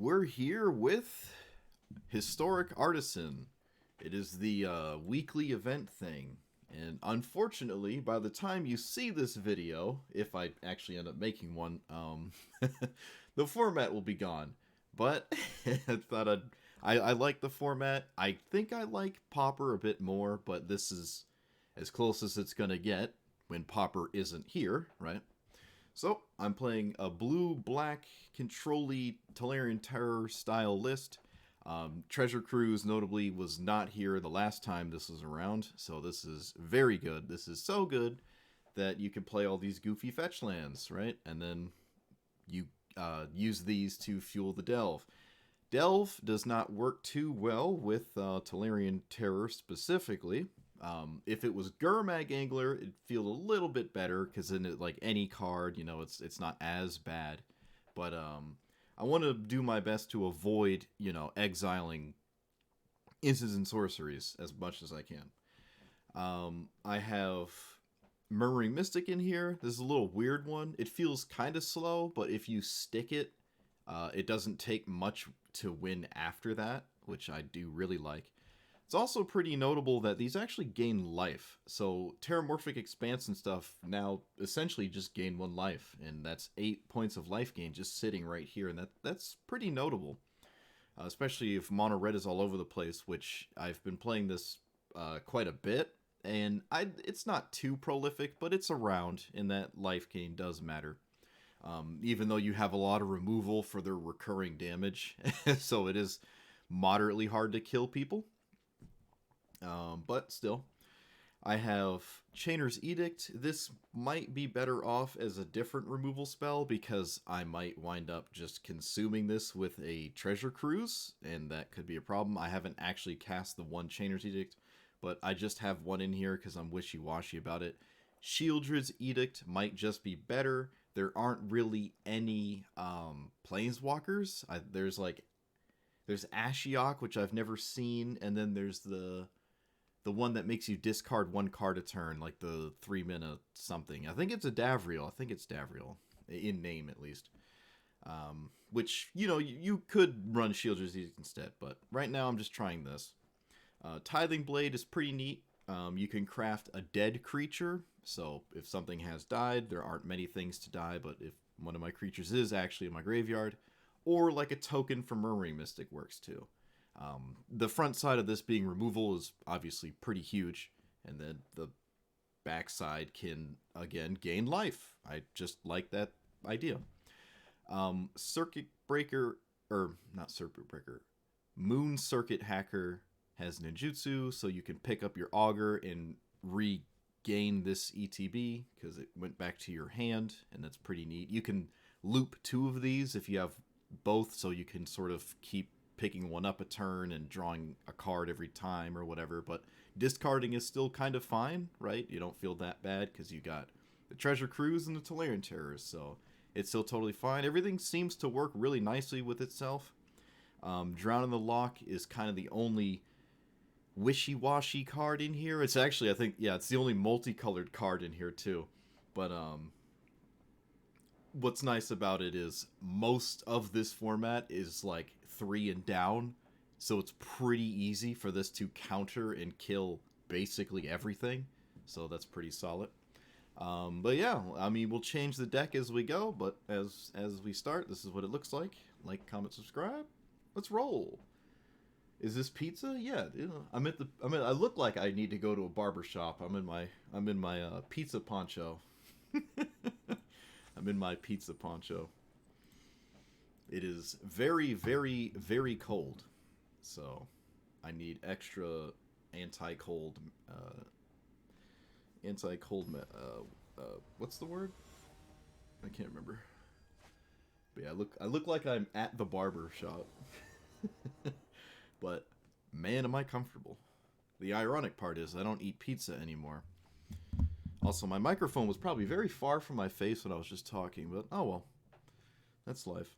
We're here with Historic Artisan. It is the weekly event thing. And unfortunately, by the time you see this video, if I actually end up making one, the format will be gone. But I thought I like the format. I think I like Popper a bit more, but this is as close as it's going to get when Popper isn't here, right? So, I'm playing a blue-black control-y Tolarian Terror style list. Treasure Cruise, notably, was not here the last time this was around, so this is very good. This is so good that you can play all these goofy fetch lands, right? And then you use these to fuel the Delve. Delve does not work too well with Tolarian Terror specifically. If it was Gurmag Angler, it'd feel a little bit better because then, like any card, you know, it's not as bad. But I want to do my best to avoid, you know, exiling instants and sorceries as much as I can. I have Murmuring Mystic in here. This is a little weird one. It feels kind of slow, but if you stick it, it doesn't take much to win after that, which I do really like. It's also pretty notable that these actually gain life. So Terramorphic Expanse and stuff now essentially just gain 1 life, and that's 8 points of life gain just sitting right here, and that's pretty notable. Especially if mono red is all over the place, which I've been playing this quite a bit, and it's not too prolific, but it's around, and that life gain does matter. Even though you have a lot of removal for their recurring damage, so it is moderately hard to kill people. But still, I have Chainer's Edict. This might be better off as a different removal spell because I might wind up just consuming this with a Treasure Cruise, and that could be a problem. I haven't actually cast the one Chainer's Edict, but I just have one in here because I'm wishy-washy about it. Shieldred's Edict might just be better. There aren't really any Planeswalkers. There's Ashiok, which I've never seen, and then there's the one that makes you discard 1 card a turn, like the 3-mana something. I think it's a Davriel. In name, at least. Which, you know, you could run Shieldred's Edict instead, but right now I'm just trying this. Tithing Blade is pretty neat. You can craft a dead creature, so if something has died, there aren't many things to die, but if one of my creatures is actually in my graveyard, or like a token for Murmuring Mystic works too. The front side of this being removal is obviously pretty huge, and then the back side can, again, gain life. I just like that idea. Circuit Breaker, or not Circuit Breaker, Moon Circuit Hacker has ninjutsu, so you can pick up your auger and regain this ETB because it went back to your hand, and that's pretty neat. You can loop 2 of these if you have both, so you can sort of keep picking one up a turn and drawing a card every time or whatever, but discarding is still kind of fine, right? You don't feel that bad because you got the Treasure Cruise and the Tolarian Terrors, so it's still totally fine. Everything seems to work really nicely with itself. Drown in the Loch is kind of the only wishy-washy card in here. It's actually, I think, yeah, it's the only multicolored card in here too. But what's nice about it is most of this format is like 3 and down, so it's pretty easy for this to counter and kill basically everything. So that's pretty solid. But yeah, I mean, we'll change the deck as we go, but as we start, this is what it looks like. Like, comment, subscribe. Let's roll. Is this pizza? Yeah, you know, I look like I need to go to a barber shop. I'm in my pizza poncho. I'm in my pizza poncho. It is very, very, very cold, so I need extra anti-cold. What's the word? I can't remember. But yeah, I look like I'm at the barber shop. But man, am I comfortable. The ironic part is I don't eat pizza anymore. Also, my microphone was probably very far from my face when I was just talking, but oh well. That's life.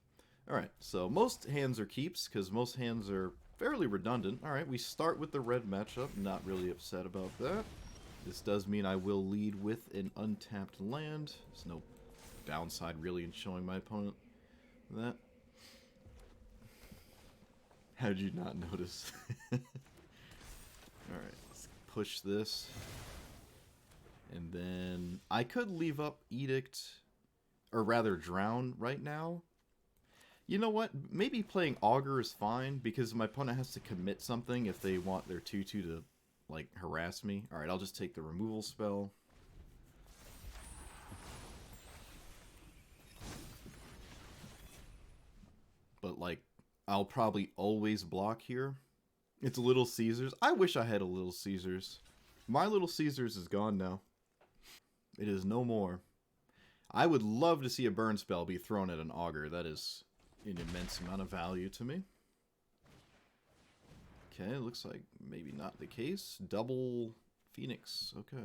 Alright, so most hands are keeps, because most hands are fairly redundant. Alright, we start with the red matchup. Not really upset about that. This does mean I will lead with an untapped land. There's no downside really in showing my opponent that. How'd you not notice? Alright, let's push this. And then I could leave up Edict, or rather Drown right now. You know what? Maybe playing Augur is fine, because my opponent has to commit something if they want their 2-2 to, like, harass me. Alright, I'll just take the removal spell. But, like, I'll probably always block here. It's Little Caesars. I wish I had a Little Caesars. My Little Caesars is gone now. It is no more. I would love to see a burn spell be thrown at an Augur. That is an immense amount of value to me. Okay, looks like maybe not the case. Double Phoenix. Okay.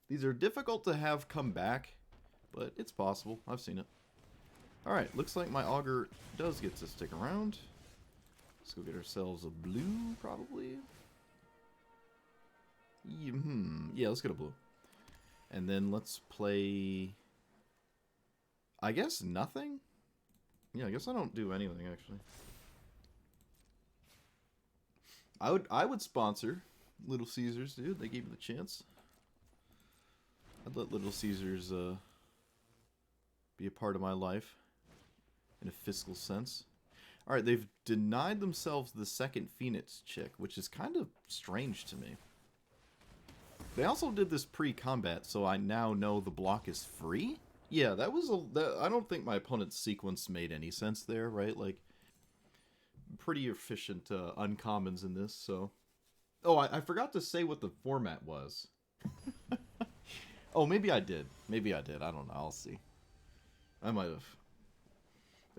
These are difficult to have come back, but it's possible. I've seen it. Alright, looks like my Augur does get to stick around. Let's go get ourselves a blue, probably. Yeah, let's get a blue. And then let's play... I guess nothing? Yeah, I guess I don't do anything, actually. I would sponsor Little Caesars, dude. They gave me the chance. I'd let Little Caesars be a part of my life in a fiscal sense. Alright, they've denied themselves the second Phoenix chick, which is kind of strange to me. They also did this pre-combat, so I now know the block is free? Yeah, that was I don't think my opponent's sequence made any sense there, right? Like, pretty efficient uncommons in this, so... Oh, I forgot to say what the format was. Oh, maybe I did. Maybe I did. I don't know. I'll see. I might have.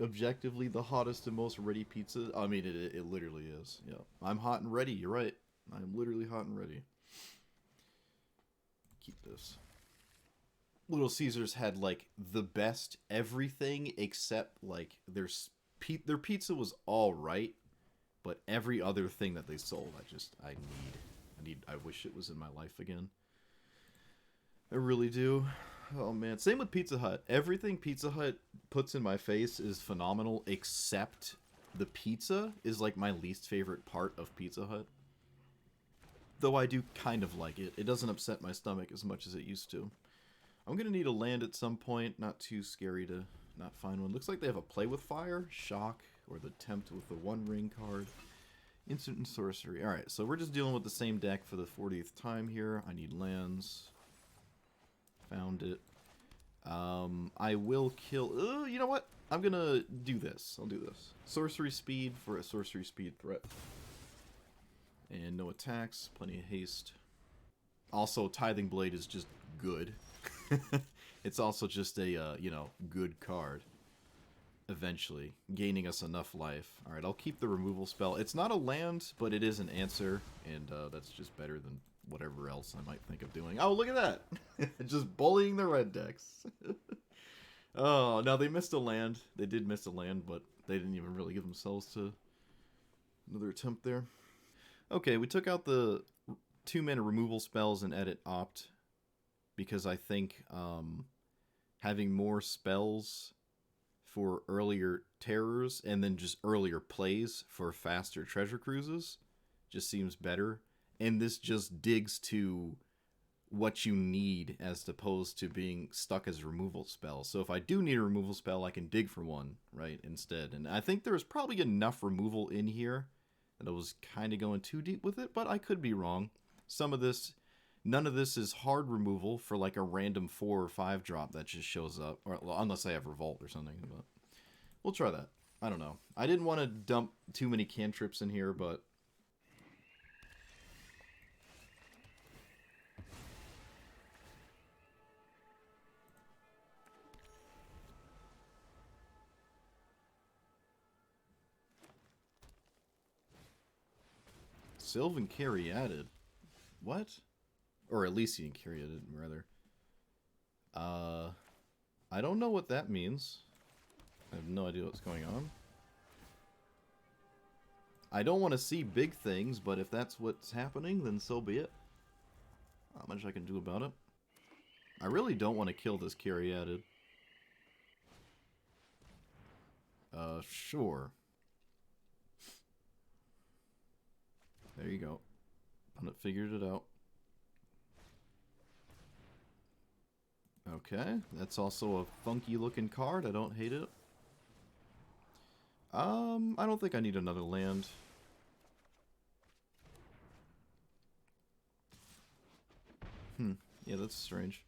Objectively, the hottest and most ready pizza. I mean, it literally is. Yeah, I'm hot and ready. You're right. I'm literally hot and ready. Keep this. Little Caesars had, like, the best everything except, like, their pizza was all right, but every other thing that they sold, I wish it was in my life again. I really do. Oh, man. Same with Pizza Hut. Everything Pizza Hut puts in my face is phenomenal, except the pizza is, like, my least favorite part of Pizza Hut. Though I do kind of like it. It doesn't upset my stomach as much as it used to. I'm going to need a land at some point. Not too scary to not find one. Looks like they have a Play with Fire, Shock, or the Tempt with the One Ring card. Instant and Sorcery. Alright, so we're just dealing with the same deck for the 40th time here. I need lands. Found it. I will kill... you know what? I'm gonna do this. I'll do this. Sorcery Speed for a Sorcery Speed threat. And no attacks. Plenty of haste. Also, Tithing Blade is just good. It's also just a, you know, good card. Eventually. Gaining us enough life. Alright, I'll keep the removal spell. It's not a land, but it is an answer. And that's just better than whatever else I might think of doing. Oh, look at that! Just bullying the red decks. Oh, no, they missed a land. They did miss a land, but they didn't even really give themselves to another attempt there. Okay, we took out the 2-mana removal spells and edit opt because I think having more spells for earlier terrors and then just earlier plays for faster treasure cruises just seems better. And this just digs to what you need as opposed to being stuck as a removal spell. So if I do need a removal spell, I can dig for one, right, instead. And I think there's probably enough removal in here that I was kind of going too deep with it, but I could be wrong. Some of this, none of this is hard removal for like a random 4 or 5 drop that just shows up, or unless I have Revolt or something, but we'll try that. I don't know. I didn't want to dump too many cantrips in here, but Sylvan Caryatid. What? Or Elysian Caryatid, rather. I don't know what that means. I have no idea what's going on. I don't want to see big things, but if that's what's happening, then so be it. Not much I can do about it. I really don't want to kill this Caryatid. Sure. There you go. Opponent figured it out. Okay, that's also a funky looking card. I don't hate it. I don't think I need another land. Yeah, that's strange.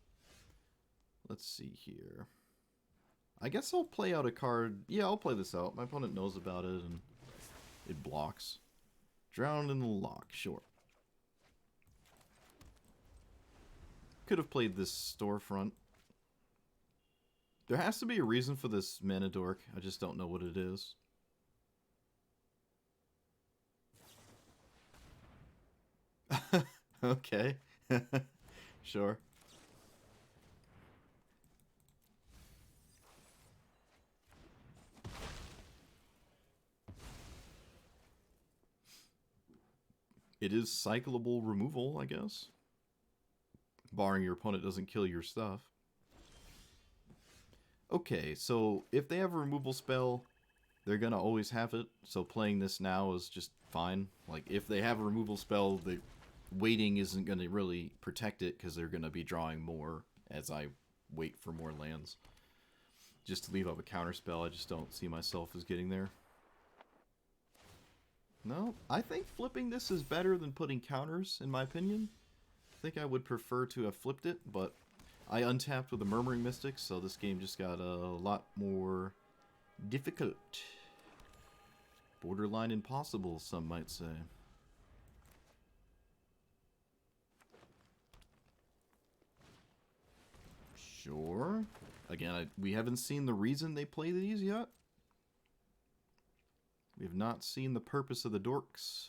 Let's see here. I guess I'll play out a card. Yeah, I'll play this out. My opponent knows about it, and it blocks. Drowned in the lock, sure. Could have played this storefront. There has to be a reason for this mana dork. I just don't know what it is. Okay. Sure. It is cyclable removal, I guess. Barring your opponent doesn't kill your stuff. Okay, so if they have a removal spell, they're going to always have it. So playing this now is just fine. Like, if they have a removal spell, the waiting isn't going to really protect it because they're going to be drawing more as I wait for more lands. Just to leave up a counter spell, I just don't see myself as getting there. No, I think flipping this is better than putting counters, in my opinion. I think I would prefer to have flipped it, but I untapped with the Murmuring Mystic, so this game just got a lot more difficult. Borderline impossible, some might say. Sure. Again, we haven't seen the reason they play these yet. We have not seen the purpose of the dorks.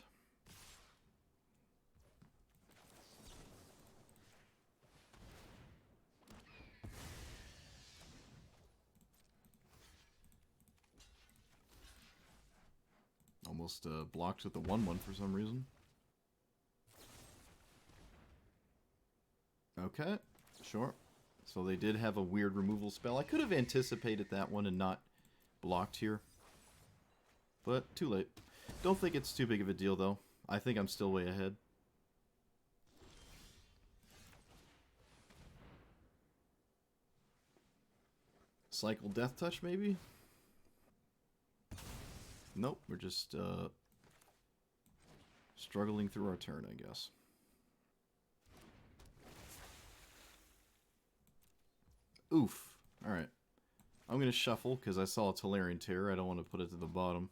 Almost blocked with the 1/1 for some reason. Okay, sure. So they did have a weird removal spell. I could have anticipated that one and not blocked here. But too late. Don't think it's too big of a deal, though. I think I'm still way ahead. Cycle Death Touch, maybe? Nope, we're just struggling through our turn, I guess. Oof. Alright. I'm going to shuffle because I saw a Tolarian Terror. I don't want to put it to the bottom.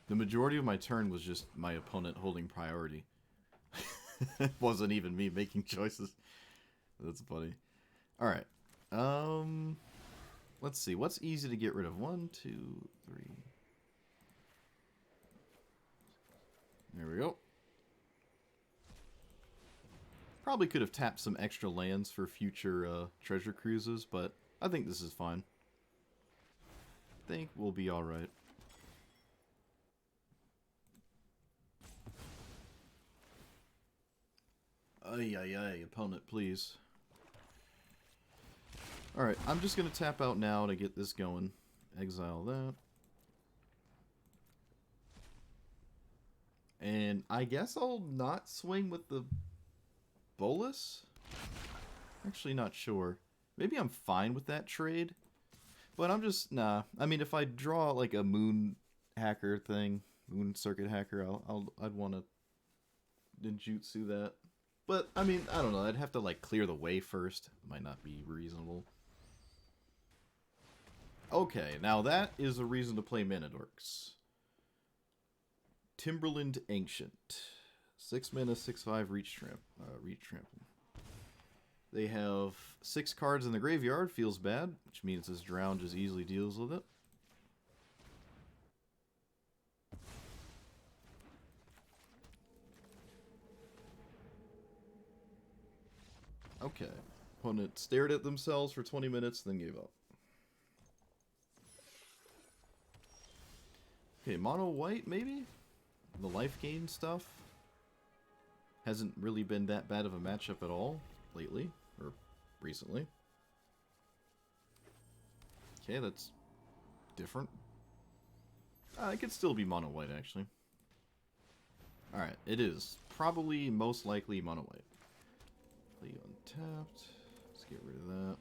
The majority of my turn was just my opponent holding priority. It wasn't even me making choices. That's funny. Alright. Let's see. What's easy to get rid of? 1, 2, 3. There we go. Probably could have tapped some extra lands for future treasure cruises, but I think this is fine. I think we'll be alright. Ay, ay, ay, opponent, please. Alright, I'm just going to tap out now to get this going. Exile that. And I guess I'll not swing with the Bolus? Actually not sure. Maybe I'm fine with that trade. But I'm just, nah. I mean, if I draw like a Moon Hacker thing, Moon Circuit Hacker, I'd want to ninjutsu that. But, I mean, I don't know. I'd have to, like, clear the way first. Might not be reasonable. Okay, now that is a reason to play Mana Dorks. Timberland Ancient. 6 mana, 6/5, Reach Trample. They have 6 cards in the graveyard, feels bad, which means this Drown just easily deals with it. Okay. Opponent stared at themselves for 20 minutes, then gave up. Okay, mono white, maybe? The life gain stuff? Hasn't really been that bad of a matchup at all lately, or recently. Okay, that's different. It could still be mono white, actually. Alright, it is. Probably most likely mono white. Play untapped. Let's get rid of that.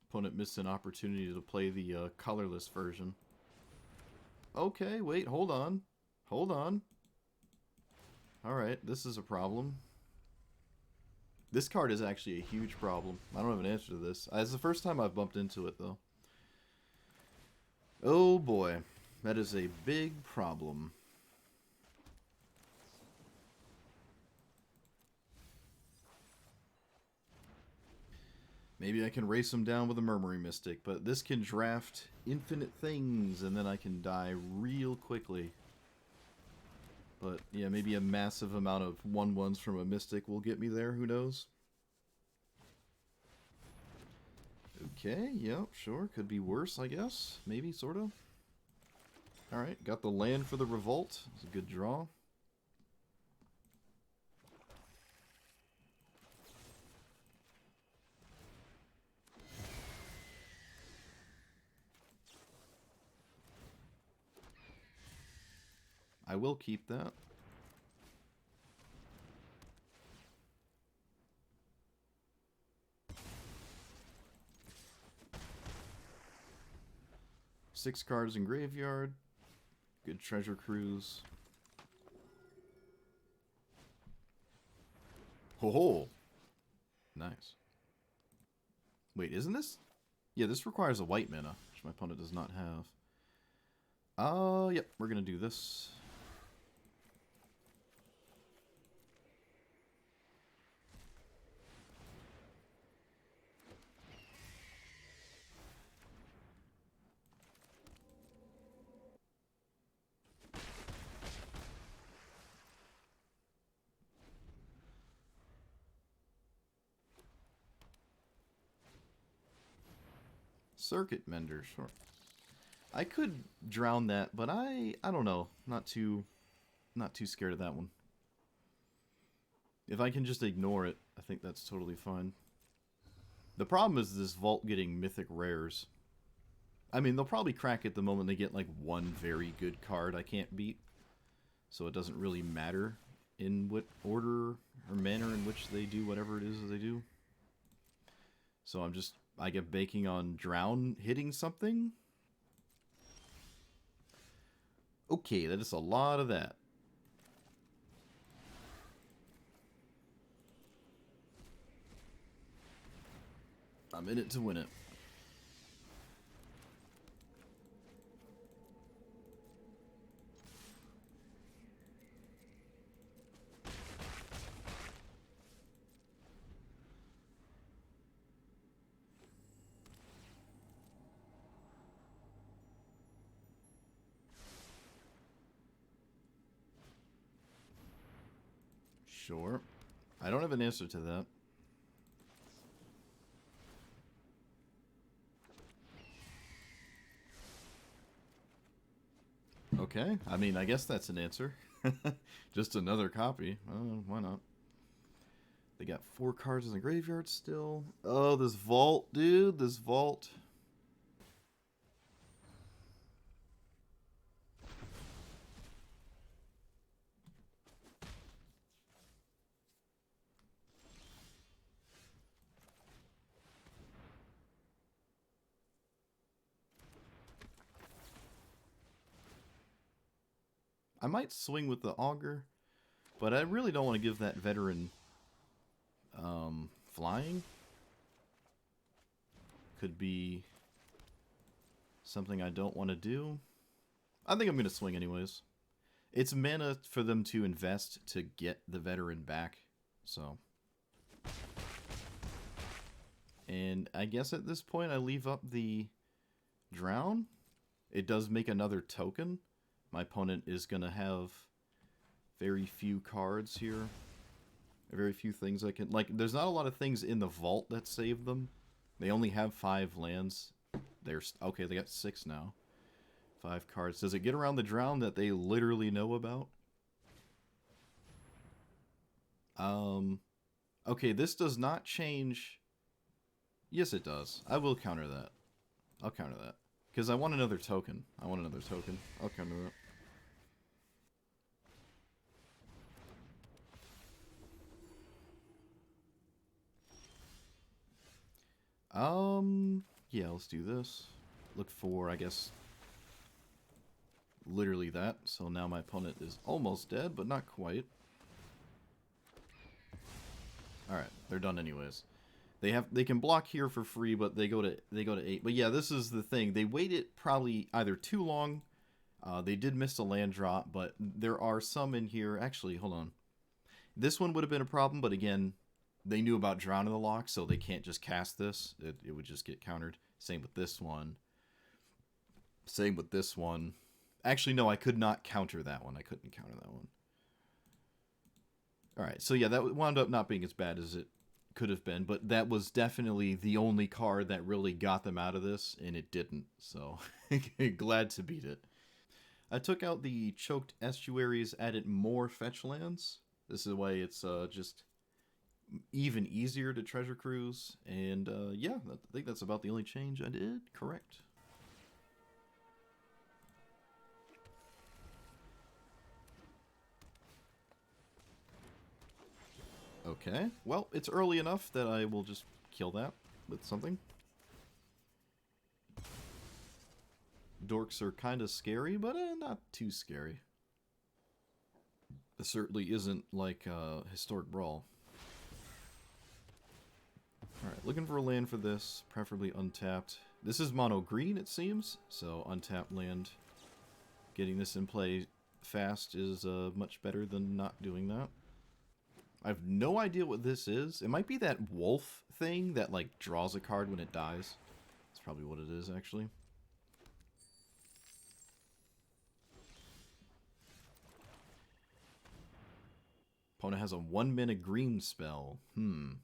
Opponent missed an opportunity to play the colorless version. Okay, wait, hold on. Hold on. Alright, this is a problem. This card is actually a huge problem. I don't have an answer to this. It's the first time I've bumped into it, though. Oh boy, that is a big problem. Maybe I can race him down with a Murmuring Mystic, but this can draft infinite things, and then I can die real quickly. But, yeah, maybe a massive amount of 1/1s from a Mystic will get me there, who knows? Okay, yeah, sure, could be worse, I guess. Maybe, sort of. Alright, got the land for the Revolt. It's a good draw. I will keep that. Six cards in graveyard. Good treasure cruise. Ho ho! Nice. Wait, isn't this? Yeah, this requires a white mana, which my opponent does not have. Yep, we're gonna do this. Circuit Mender, sure. I could drown that, but I don't know. Not too scared of that one. If I can just ignore it, I think that's totally fine. The problem is this vault getting mythic rares. I mean, they'll probably crack it the moment they get like one very good card I can't beat. So it doesn't really matter in what order or manner in which they do whatever it is that they do. So I get baking on drown hitting something. Okay, that is a lot of that. I'm in it to win it. Sure. I don't have an answer to that. Okay, I mean, I guess that's an answer. Just another copy. Why not? They got 4 cards in the graveyard still. Oh, this vault, dude. This vault. I might swing with the auger, but I really don't want to give that veteran flying. Could be something I don't want to do. I think I'm going to swing anyways. It's mana for them to invest to get the veteran back, so. And I guess at this point I leave up the drown. It does make another token. My opponent is going to have very few cards here. Very few things there's not a lot of things in the vault that save them. They only have 5 lands. There's okay, they got 6 now. 5 cards. Does it get around the drown that they literally know about? Okay, this does not change. Yes, it does. I will counter that. I'll counter that. Because I want another token. I'll counter that. Yeah, let's do this. Look for, I guess, literally that. So now my opponent is almost dead, but not quite. Alright, they're done anyways. They can block here for free, but they go to 8. But yeah, this is the thing. They waited probably either too long. They did miss a land drop, but there are some in here. Actually, hold on. This one would have been a problem, but again, they knew about Drown in the Loch, so they can't just cast this. It would just get countered. Same with this one. Same with this one. Actually, no, I could not counter that one. I couldn't counter that one. Alright, so yeah, that wound up not being as bad as it could have been, but that was definitely the only card that really got them out of this, and it didn't, so glad to beat it. I took out the Choked Estuaries, added more fetch lands. This is a way it's just even easier to treasure cruise, and yeah, I think that's about the only change I did. Correct. Okay, well, it's early enough that I will just kill that with something. Dorks are kind of scary, but not too scary. It certainly isn't like Historic Brawl. Alright, looking for a land for this, preferably untapped. This is mono green, it seems, so untapped land. Getting this in play fast is much better than not doing that. I have no idea what this is. It might be that wolf thing that, like, draws a card when it dies. That's probably what it is, actually. Opponent has a 1-mana green spell. You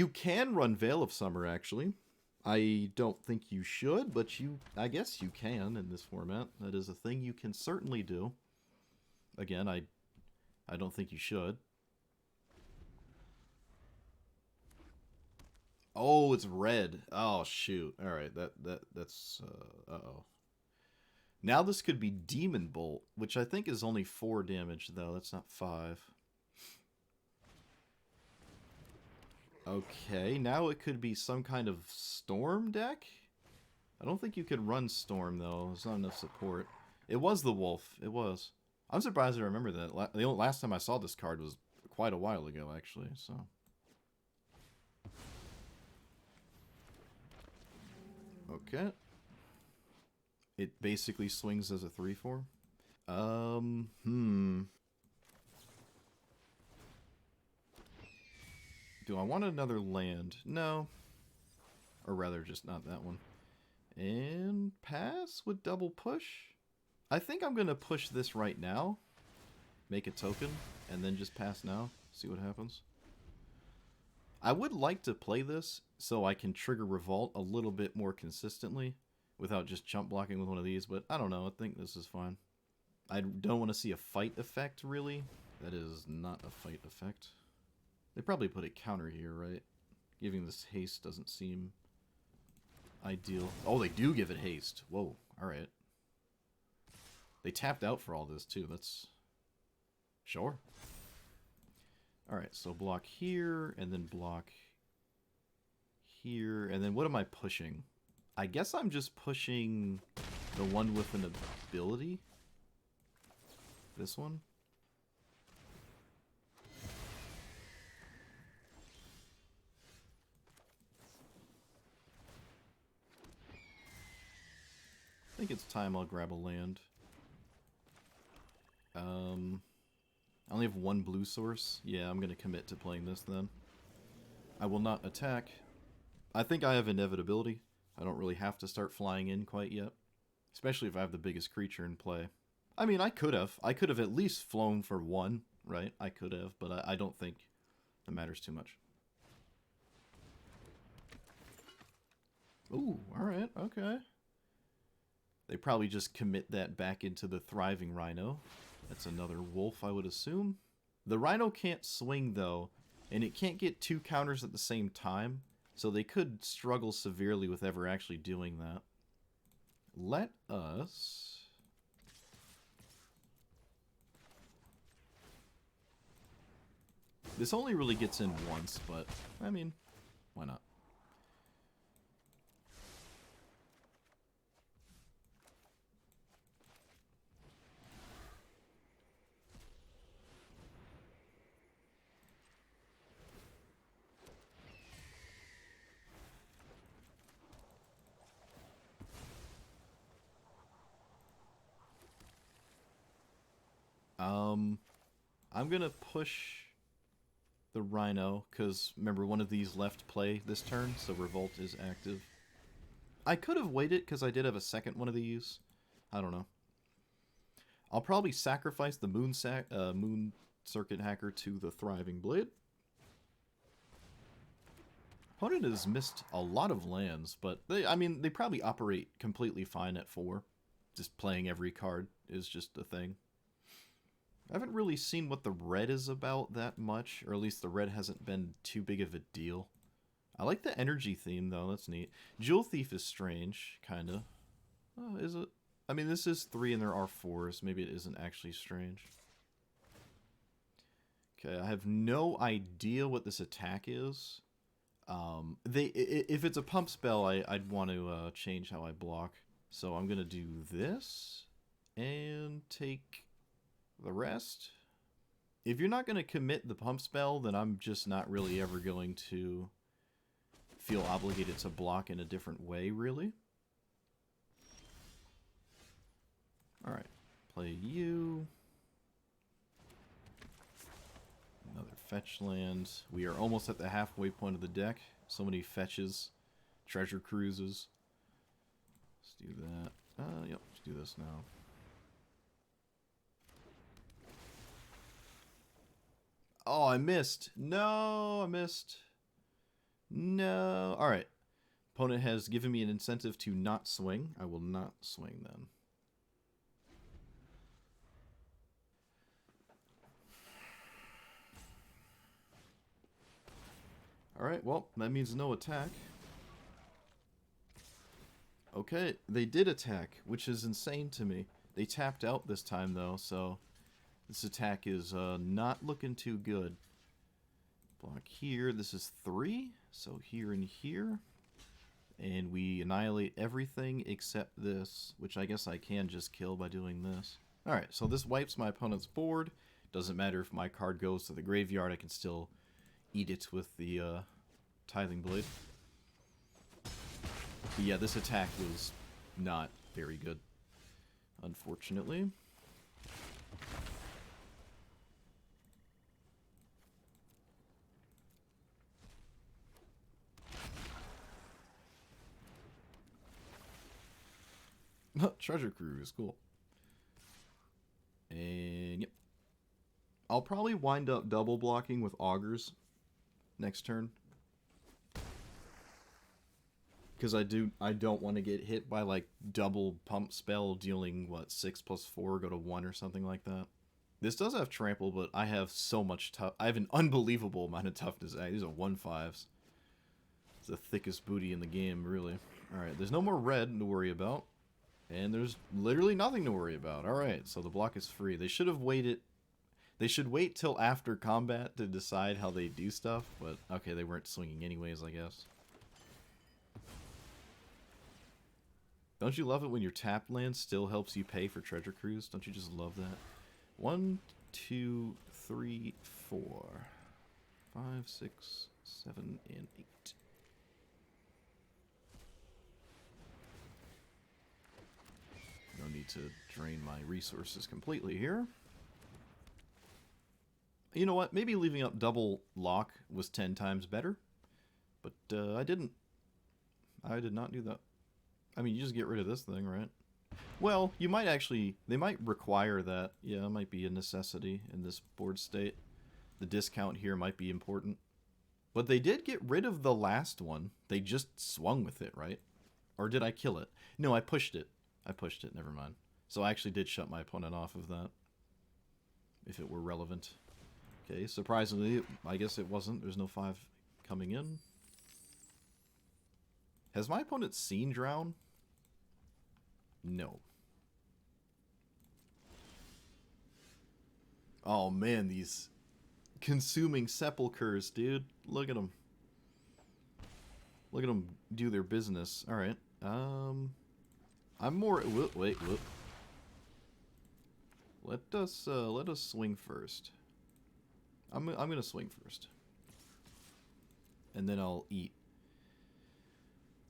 can run Veil of Summer, actually. I don't think you should, but I guess you can in this format. That is a thing you can certainly do. Again, I don't think you should. Oh, it's red. Oh, shoot. Alright, that's... uh-oh. Now this could be Demon Bolt, which I think is only 4 damage, though. That's not 5. Okay, now it could be some kind of Storm deck? I don't think you could run Storm, though. There's not enough support. It was the Wolf. It was. I'm surprised I remember that. The last time I saw this card was quite a while ago, actually, so... Okay. It basically swings as a 3/4. Do I want another land? No. Or rather, just not that one. And pass with double push? I think I'm going to push this right now. Make a token, and then just pass now. See what happens. I would like to play this so I can trigger Revolt a little bit more consistently without just jump blocking with one of these, but I don't know. I think this is fine. I don't want to see a fight effect, really. That is not a fight effect. They probably put a counter here, right? Giving this haste doesn't seem ideal. Oh, they do give it haste. Whoa, alright. They tapped out for all this, too. That's... Sure. Alright, so block here, and then block here, and then what am I pushing? I guess I'm just pushing the one with an ability. This one. I think it's time I'll grab a land. I only have 1 blue source. Yeah, I'm going to commit to playing this then. I will not attack. I think I have inevitability. I don't really have to start flying in quite yet. Especially if I have the biggest creature in play. I mean, I could have. I could have at least flown for 1, right? I could have, but I don't think it matters too much. Ooh, alright, okay. They probably just commit that back into the Thriving Rhino. That's another wolf, I would assume. The Rhino can't swing, though, and it can't get 2 counters at the same time, so they could struggle severely with ever actually doing that. Let us... This only really gets in once, but, I mean, why not? I'm gonna push the Rhino, because remember, one of these left play this turn, so Revolt is active. I could have waited, because I did have a second one of these. I don't know. I'll probably sacrifice the Moon Circuit Hacker to the Thriving Blade. Opponent has missed a lot of lands, but they probably operate completely fine at 4. Just playing every card is just a thing. I haven't really seen what the red is about that much, or at least the red hasn't been too big of a deal. I like the energy theme, though. That's neat. Jewel Thief is strange, kind of. Oh, is it? I mean, this is 3 and there are 4s. Maybe it isn't actually strange. Okay, I have no idea what this attack is. If it's a pump spell, I'd want to change how I block. So I'm going to do this and take the rest. If you're not going to commit the pump spell, then I'm just not really ever going to feel obligated to block in a different way, really. Alright, play you. Another fetch land. We are almost at the halfway point of the deck. So many fetches, treasure cruises. Let's do that. Yep, let's do this now. Oh, I missed. No, I missed. No. Alright. Opponent has given me an incentive to not swing. I will not swing then. Alright, well, that means no attack. Okay, they did attack, which is insane to me. They tapped out this time, though, so this attack is not looking too good. Block here. This is 3, so here and here. And we annihilate everything except this, which I guess I can just kill by doing this. Alright, so this wipes my opponent's board. Doesn't matter if my card goes to the graveyard, I can still eat it with the Tithing Blade. But yeah, this attack was not very good, unfortunately. Treasure Cruise, cool. And yep. I'll probably wind up double blocking with Augurs next turn. Because I don't want to get hit by like double pump spell dealing, what, 6+4 go to 1 or something like that. This does have trample, but I have so much I have an unbelievable amount of toughness. These are 1/5s. It's the thickest booty in the game, really. Alright, there's no more red to worry about. And there's literally nothing to worry about. Alright, so the block is free. They should have waited. They should wait till after combat to decide how they do stuff, but okay, they weren't swinging anyways, I guess. Don't you love it when your tapped land still helps you pay for Treasure Cruise? Don't you just love that? 1, 2, 3, 4, 5, 6, 7, and 8. No need to drain my resources completely here. You know what? Maybe leaving up double lock was 10 times better. But I didn't. I did not do that. I mean, you just get rid of this thing, right? Well, you might actually... They might require that. Yeah, it might be a necessity in this board state. The discount here might be important. But they did get rid of the last one. They just swung with it, right? Or did I kill it? No, I pushed it. I pushed it, never mind. So I actually did shut my opponent off of that. If it were relevant. Okay, surprisingly, I guess it wasn't. There's no 5 coming in. Has my opponent seen Drown? No. Oh man, these consuming sepulchers, dude. Look at them. Look at them do their business. Alright. I'm more... Wait. Let us swing first. I'm gonna swing first. And then I'll eat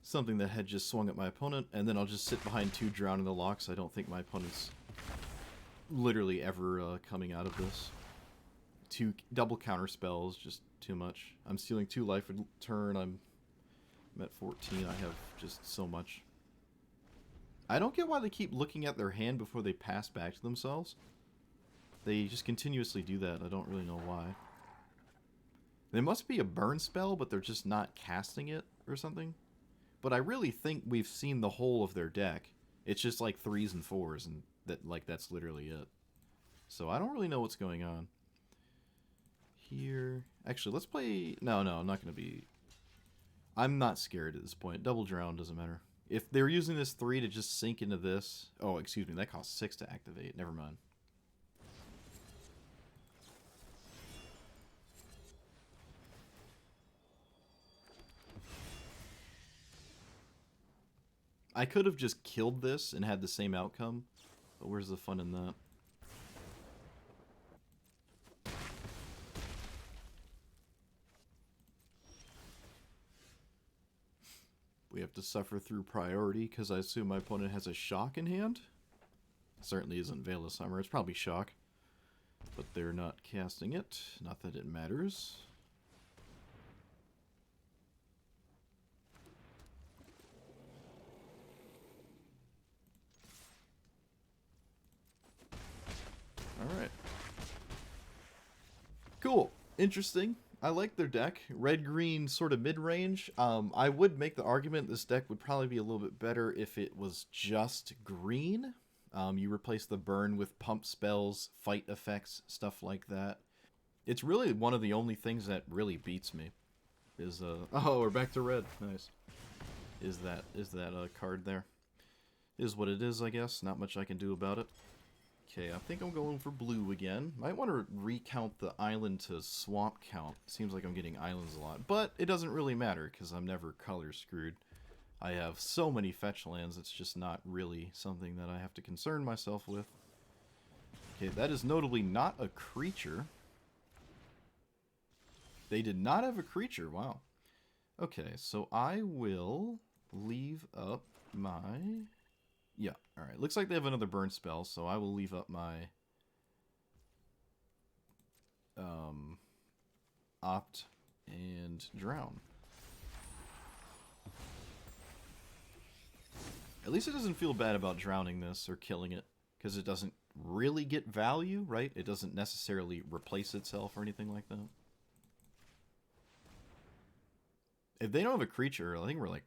something that had just swung at my opponent, and then I'll just sit behind 2 Drown in the locks. I don't think my opponent's literally ever coming out of this. 2 double counter spells, just too much. I'm stealing 2 life a turn. I'm at 14. I have just so much. I don't get why they keep looking at their hand before they pass back to themselves. They just continuously do that. I don't really know why. There must be a burn spell, but they're just not casting it or something. But I really think we've seen the whole of their deck. It's just like 3s and 4s, and that's literally it. So I don't really know what's going on. Here... Actually, let's play... No, I'm not going to be... I'm not scared at this point. Double Drown doesn't matter. If they're using this 3 to just sink into this... Oh, excuse me, that costs 6 to activate. Never mind. I could have just killed this and had the same outcome, but where's the fun in that? We have to suffer through priority because I assume my opponent has a shock in hand? Certainly isn't Veil of Summer, it's probably shock. But they're not casting it, not that it matters. Alright. Cool. Interesting. I like their deck. Red-green sort of mid-range. I would make the argument this deck would probably be a little bit better if it was just green. You replace the burn with pump spells, fight effects, stuff like that. It's really one of the only things that really beats me. Is oh, we're back to red. Nice. Is that card there? Is what it is, I guess. Not much I can do about it. Okay, I think I'm going for blue again. Might want to recount the island to swamp count. Seems like I'm getting islands a lot. But it doesn't really matter, because I'm never color screwed. I have so many fetch lands, it's just not really something that I have to concern myself with. Okay, that is notably not a creature. They did not have a creature, wow. Okay, so I will leave up my... Yeah, alright. Looks like they have another burn spell, so I will leave up my Opt and Drown. At least it doesn't feel bad about drowning this or killing it, because it doesn't really get value, right? It doesn't necessarily replace itself or anything like that. If they don't have a creature, I think we're like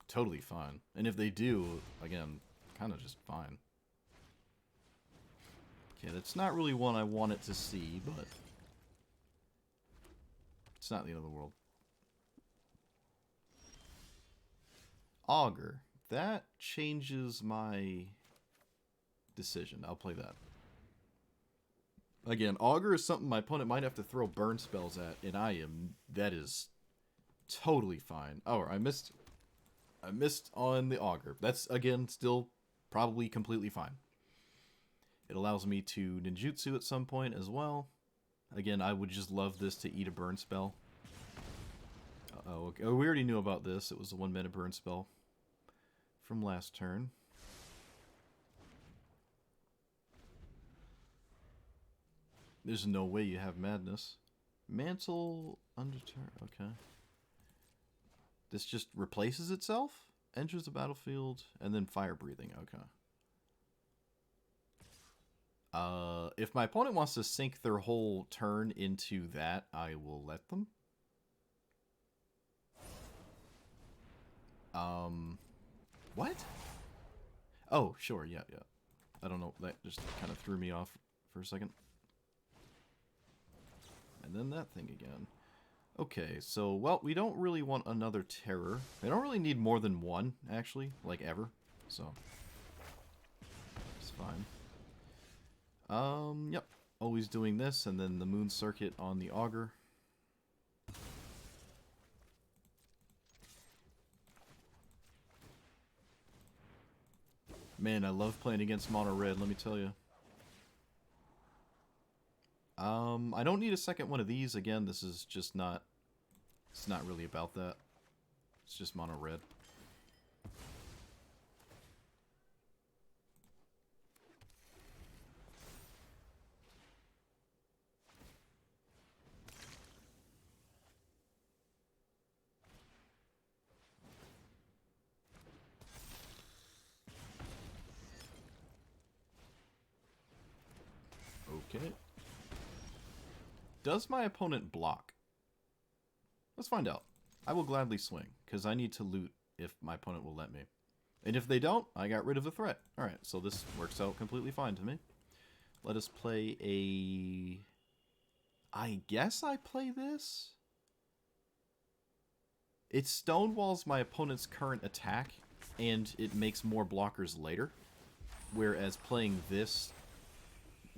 totally fine. And if they do, again, kind of just fine. Okay, that's not really one I wanted to see, but it's not the end of the world. Augur. That changes my decision. I'll play that. Again, Augur is something my opponent might have to throw burn spells at, and that is totally fine. Oh, I missed on the Augur. That's, again, still probably completely fine. It allows me to ninjutsu at some point as well. Again, I would just love this to eat a burn spell. Uh-oh, okay. Oh, we already knew about this. It was a 1-mana burn spell from last turn. There's no way you have madness. Mantle undeterred. Okay. This just replaces itself? Enters the battlefield, and then fire breathing. Okay. If my opponent wants to sink their whole turn into that, I will let them. What? Oh, sure, yeah, yeah. I don't know, that just kind of threw me off for a second. And then that thing again. Okay, so, well, we don't really want another terror. They don't really need more than one, actually, like ever. So, it's fine. Yep. Always doing this, and then the moon circuit on the auger. Man, I love playing against mono red, let me tell you. I don't need a second one of these. Again, this is just not... It's not really about that. It's just mono red. Okay. Does my opponent block? Let's find out. I will gladly swing, because I need to loot if my opponent will let me. And if they don't, I got rid of the threat. Alright, so this works out completely fine to me. Let us play a... I guess I play this? It stonewalls my opponent's current attack, and it makes more blockers later. Whereas playing this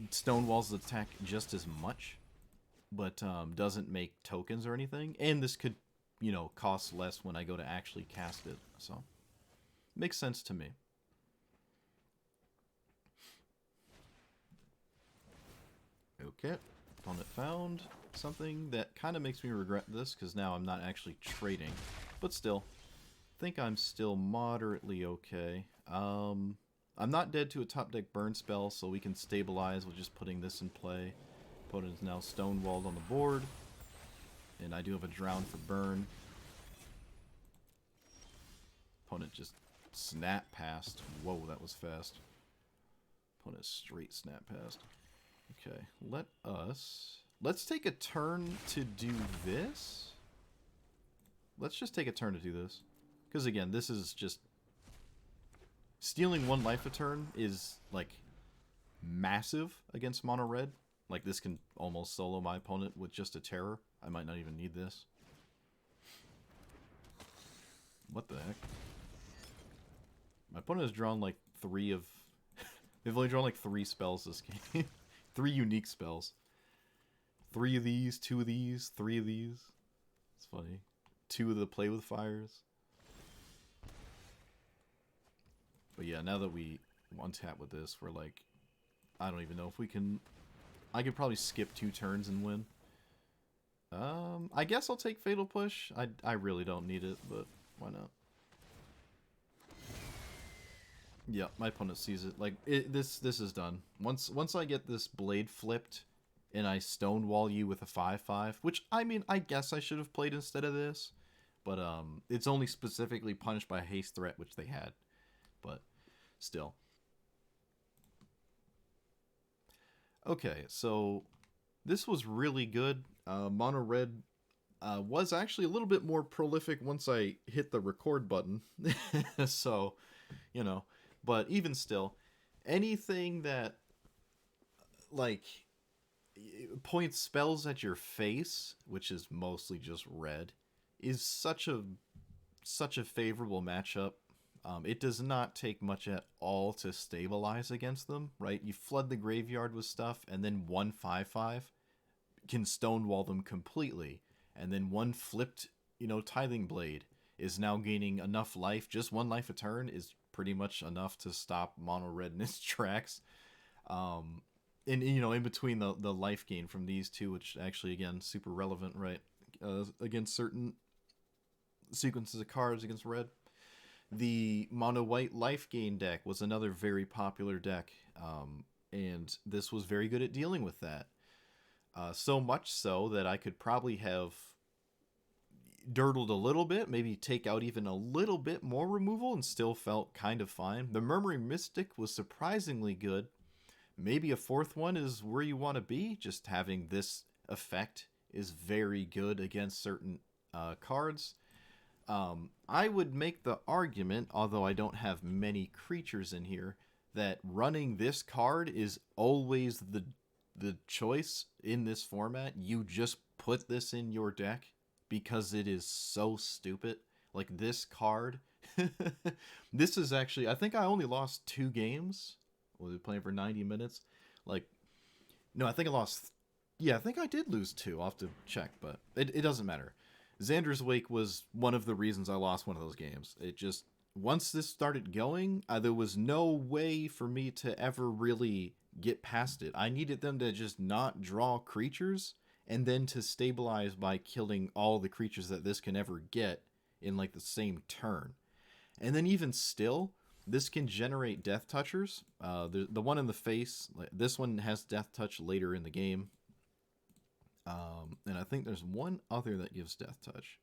stonewalls the attack just as much, but doesn't make tokens or anything. And this could, you know, cost less when I go to actually cast it. So, makes sense to me. Okay, opponent found something that kind of makes me regret this, because now I'm not actually trading. But still, think I'm still moderately okay. I'm not dead to a top deck burn spell, so we can stabilize with just putting this in play. Opponent is now stonewalled on the board. And I do have a drown for burn. Opponent just snap past. Whoa, that was fast. Opponent straight snap past. Okay, let's take a turn to do this. Let's just take a turn to do this. Because again, this is just... Stealing one life a turn is, like, massive against mono red. Like, this can almost solo my opponent with just a terror. I might not even need this. What the heck? My opponent has drawn, like, 3 of... They've only drawn, like, 3 spells this game. 3 unique spells. 3 of these, 2 of these, 3 of these. It's funny. 2 of the play with fires. But yeah, now that we one-tap with this, we're like... I don't even know if we can... I could probably skip 2 turns and win. I guess I'll take Fatal Push. I really don't need it, but why not? Yeah, my opponent sees it. Like, this is done. Once I get this blade flipped, and I stonewall you with a 5/5, which, I mean, I guess I should have played instead of this, but it's only specifically punished by haste threat, which they had. But still. Okay, so this was really good. Mono Red was actually a little bit more prolific once I hit the record button. So, you know, but even still, anything that, like, points spells at your face, which is mostly just red, is such a favorable matchup. It does not take much at all to stabilize against them, right? You flood the graveyard with stuff, and then 1/5/5 can stonewall them completely. And then one flipped, you know, Tithing Blade is now gaining enough life. Just 1 life a turn is pretty much enough to stop Mono Red in its tracks. And, you know, in between the life gain from these two, which actually, again, super relevant, right? Against certain sequences of cards against red. The mono white life gain deck was another very popular deck, and this was very good at dealing with that. So much so that I could probably have dirtled a little bit, maybe take out even a little bit more removal and still felt kind of fine. The Murmuring Mystic was surprisingly good. Maybe a 4th one is where you want to be. Just having this effect is very good against certain cards. I would make the argument, although I don't have many creatures in here, that running this card is always the choice in this format. You just put this in your deck because it is so stupid. Like this card, this is actually, I think I only lost 2 games. Was it playing for 90 minutes? Like, no, I think I lost. Yeah, I think I did lose 2. I'll have to check, but it doesn't matter. Xander's Wake was one of the reasons I lost one of those games. It just, once this started going, there was no way for me to ever really get past it. I needed them to just not draw creatures and then to stabilize by killing all the creatures that this can ever get in like the same turn. And then even still, this can generate Death Touchers. The one in the face, this one has Death Touch later in the game. And I think there's one other that gives Death Touch.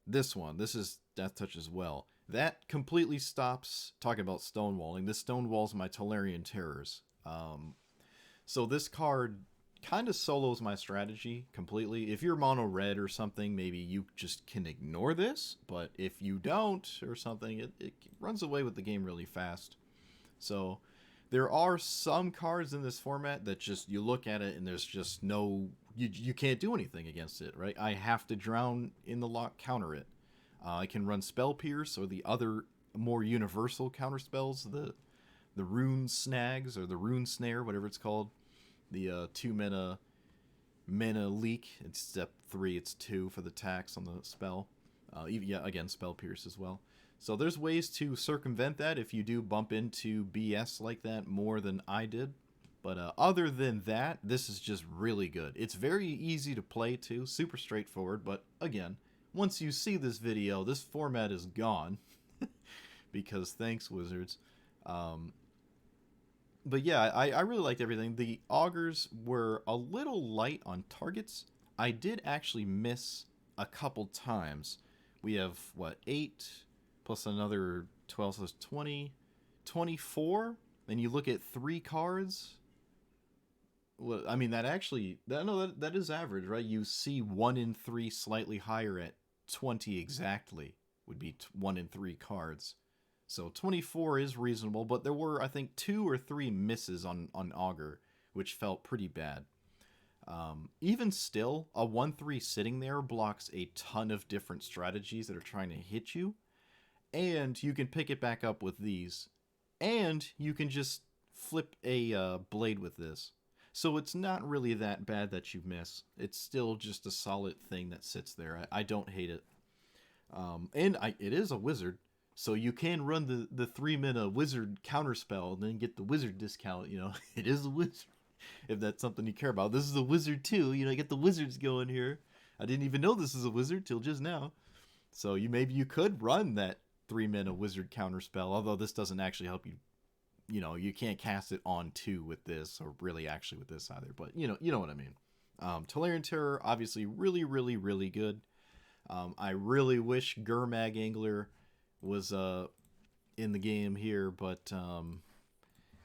This is Death Touch as well. That completely stops, talking about stonewalling, this stonewalls my Tolarian Terrors. So this card kind of solos my strategy completely. If you're mono red or something, maybe you just can ignore this, but if you don't or something, it runs away with the game really fast. So there are some cards in this format that just, you look at it and there's just no, you can't do anything against it, right? I have to drown in the lock, counter it. I can run Spell Pierce or the other more universal counter spells, the Rune Snags or the Rune Snare, whatever it's called. The 2 mana leak. It's step 3. It's 2 for the tax on the spell. Yeah, again, Spell Pierce as well. So there's ways to circumvent that if you do bump into BS like that more than I did. But other than that, this is just really good. It's very easy to play too, super straightforward. But again, once you see this video, this format is gone. Because thanks, Wizards. But yeah, I really liked everything. The augurs were a little light on targets. I did actually miss a couple times. We have, what, 8 plus another 12, so that's 20, 24? And you look at 3 cards. Well, I mean, that actually, that is average, right? You see 1 in 3 slightly higher at 20 exactly would be 1 in 3 cards. So 24 is reasonable, but there were, I think, 2 or 3 misses on Augur, which felt pretty bad. Even still, a 1/3 sitting there blocks a ton of different strategies that are trying to hit you, and you can pick it back up with these, and you can just flip a blade with this. So it's not really that bad that you miss. It's still just a solid thing that sits there. I don't hate it. And it is a wizard. So you can run the 3 mana wizard counterspell and then get the wizard discount, you know. It is a wizard, if that's something you care about. This is a wizard too, you know, get the wizards going here. I didn't even know this is a wizard till just now. So maybe you could run that 3 mana wizard counterspell, although this doesn't actually help you. You know, you can't cast it on 2 with this, or really actually with this either, but you know what I mean. Tolarian Terror, obviously really, really, really good. I really wish Gurmag Angler was in the game here, but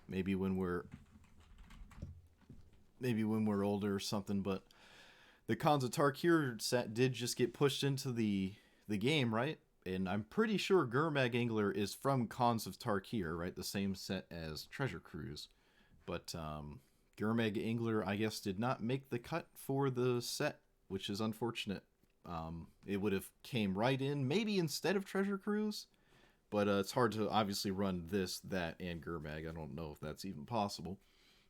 maybe when we're older or something. But the Khans of Tarkir set did just get pushed into the game, right? And I'm pretty sure Gurmag Angler is from Khans of Tarkir, right? The same set as Treasure Cruise. But Gurmag Angler, I guess, did not make the cut for the set, which is unfortunate. It would have came right in, maybe instead of Treasure Cruise, but it's hard to obviously run this, that, and Gurmag. I don't know if that's even possible,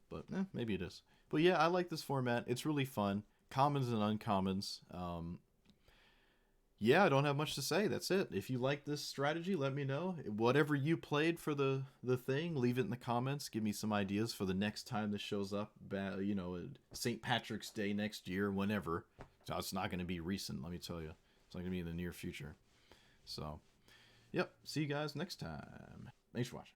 but maybe it is. But yeah, I like this format. It's really fun. Commons and uncommons. Yeah, I don't have much to say. That's it. If you like this strategy, let me know. Whatever you played for the thing, leave it in the comments. Give me some ideas for the next time this shows up. You know, St. Patrick's Day next year, whenever. So it's not going to be recent, let me tell you. It's not going to be in the near future. So, yep. See you guys next time. Thanks for watching.